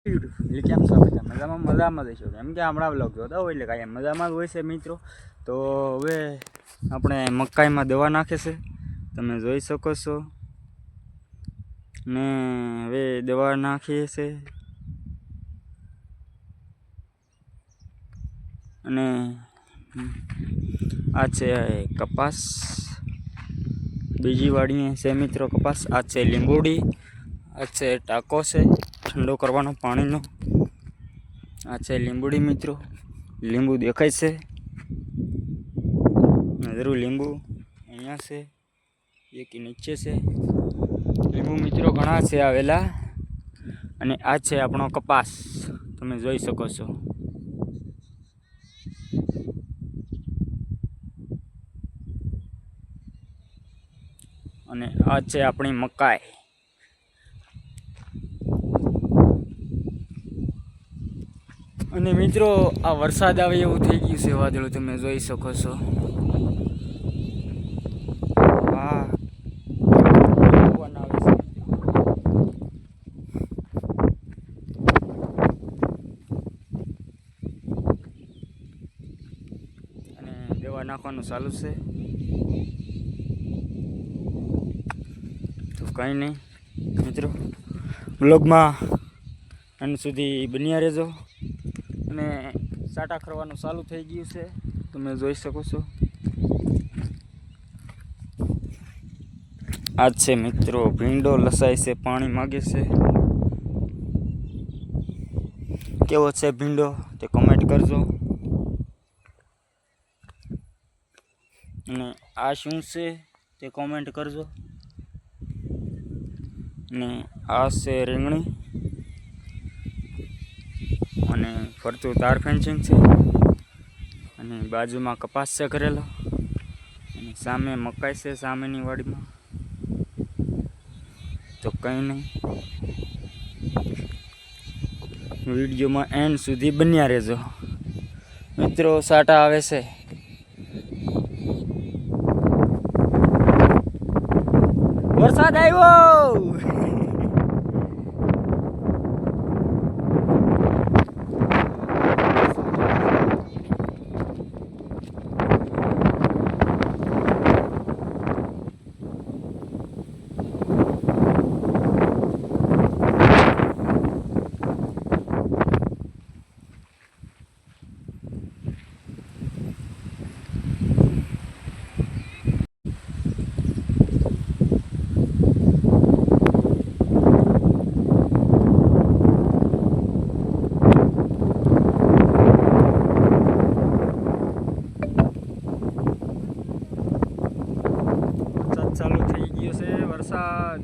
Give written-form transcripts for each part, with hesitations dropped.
એટલે કેમ છો બધા મજામાં જઈશું કેમ કે હમણાં વ્લોગ જોતા હોય એટલે કાંઈ મજામાં જ હોય છે મિત્રો. તો હવે આપણે મકાઈમાં દવા નાખે છે તમે જોઈ શકો છો ને હવે દવા નાખીએ છે અને આ છે કપાસ બીજી વાડીએ છે મિત્રો કપાસ. આ છે લીંબોડી, આ છે ટાંકો છે ઠંડો કરવાનો પાણીનો. આ છે લીંબુડી મિત્રો, લીંબુ દેખાય છે જરૂર લીંબુ અહીંયા છે એક નીચે છે લીંબુ મિત્રો ઘણા છે આવેલા. અને આ છે આપણો કપાસ તમે જોઈ શકો છો. અને આ છે આપણી મકાઈ. અને મિત્રો આ વરસાદ આવે એવું થઈ ગયું છે વાદળું તમે જોઈ શકો છો. હા પવન આવે છે. અને દવા નાખવાનું ચાલુ છે તો કંઈ નહીં મિત્રો બ્લોગમાં અંત સુધી બન્યા રહેજો. અને સાટા ખરવાનું ચાલુ થઈ ગયું છે તમે જોઈ શકો છો. આ છે મિત્રો ભીંડો લસાય છે પાણી માગે છે. કેવો છે ભીંડો તે કમેન્ટ કરજો. અને આ શું છે તે કોમેન્ટ કરજો. અને આ છે રીંગણી અને ફરતું તાર ફેન્સિંગ છે અને બાજુમાં કપાસ છે કરેલો અને સામે મકાઈ છે સામેની વાડીમાં. તો કંઈ નહીં વિડીયોમાં એન્ડ સુધી બન્યા રહેજો મિત્રો. સાટા આવે છે વરસાદ આવ્યો. ચાલુ થઈ ગયો છે વરસાદ.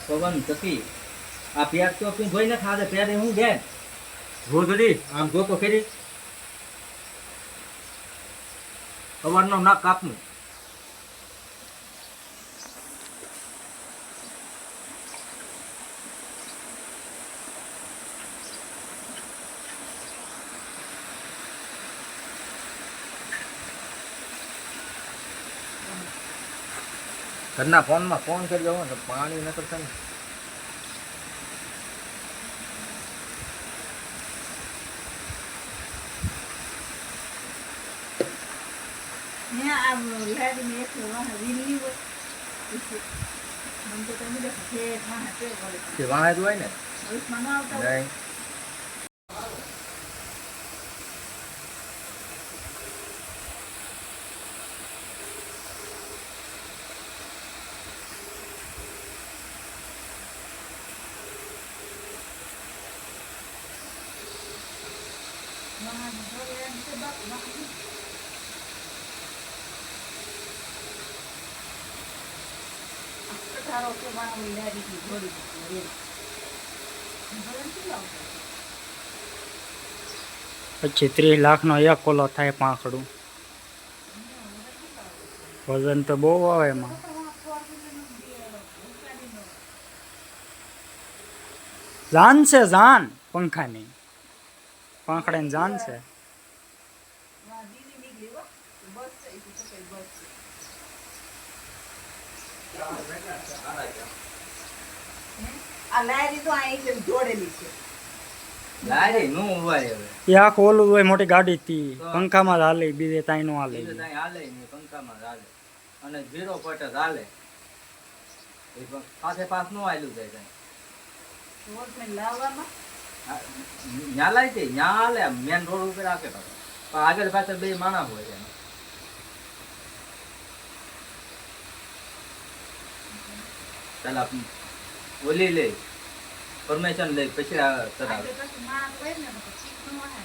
પવન તકી આ પેટ તો તું જોઈ ને ખાધે પેટ હું બેન રોજડી આમ જોતો ફેરી સવારનો નાક કાપનું ઘરના ફોનમાં ફોન કરી દઉં ને પાણી ન કરતા ને વાહ જ હોય ને નહીં. પછી 30 લાખનો એક કોલો થાય પાંખડું. વજન તો બહુ આવે એમાં. જાન છે જાન પંખાની, પાંખડાની જાન છે. આ લારી તો અહીં છે જોડેલી છે. લારી નું ઉવાય હવે એ આખું ઓલું હોય મોટી ગાડી હતી પંખામાં જ હાલે બીજે તાઈ નો હાલે બીજું કાંઈ હાલે નહીં, પંખામાં જ હાલે અને 0 ફટ જ હાલે. એ પણ પાસે પાસ નું હાલ્યું જાય કાંઈ. વોટમેન લાવવામાં ન્યા લાવી દે, ન્યા હાલે મેન રોડ ઉપર રાખે પાછો. પણ આગળ પાછળ બે માણસ હોય એમ. ચાલ આપ ઓલી લે પરમિશન લઈ પછી ચડાવે. આજે પછી માણસ હોય ને તો પછી નો આવે.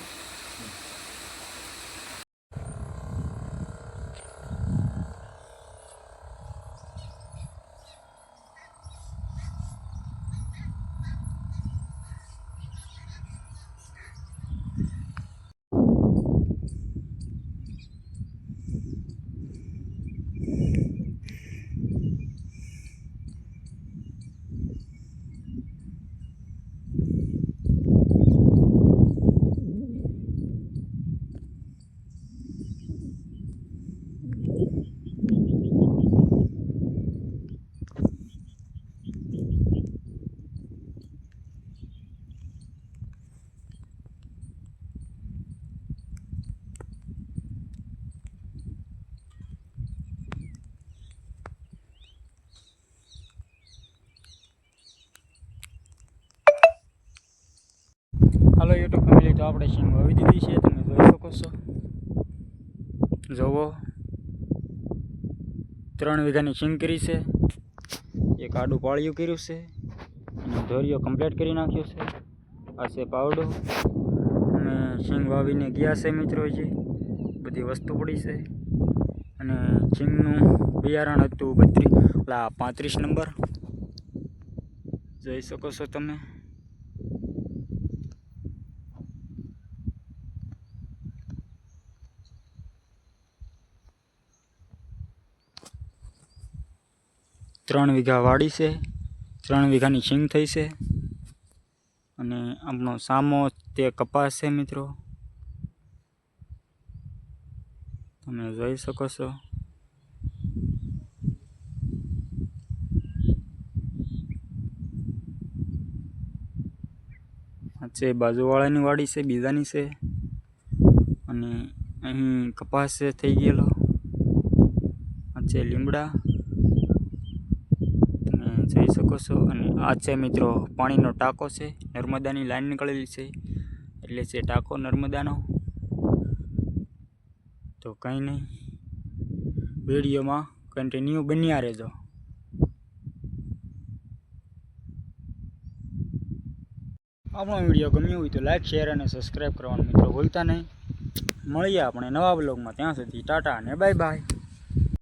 હાલો યુટ્યુબ ફેમિલી, તો આપણે સિંગ વાવી દીધી છે, તમે જોઈ શકો છો. જોવો 3 વીઘાની સિંગ કરી છે, એક આડું પાળિયું કર્યું છે અને ધોરિયો કમ્પ્લીટ કરી નાખ્યો છે. આ છે પાવડો અને સિંગ વાવીને ગયા છે મિત્રો. હજી બધી વસ્તુ પડી છે અને સિંગનું બિયારણ હતું 35 નંબર, જોઈ શકો છો તમે. ત્રણ વીઘા વાડી છે, 3 વીઘાની સિંગ થઈ છે અને આપણો સામો તે કપાસ છે મિત્રો, તમે જોઈ શકો છો. આ છે બાજુવાળાની વાડી છે, બીજાની છે અને અહીં કપાસ છે થઈ ગયેલો. આ છે લીમડા, જોઈ શકો છો. અને આ છે મિત્રો પાણીનો ટાંકો છે, નર્મદાની લાઈન નીકળેલી છે એટલે છે ટાંકો નર્મદાનો. તો કંઈ નહીં, વિડીયોમાં કન્ટિન્યુ બન્યા રહેજો. આપણો વિડીયો ગમ્યો હોય તો લાઈક, શેર અને સબસ્ક્રાઈબ કરવાનું મિત્રો ભૂલતા નહીં. મળીએ આપણે નવા બ્લોગમાં, ત્યાં સુધી ટાટા અને બાય બાય.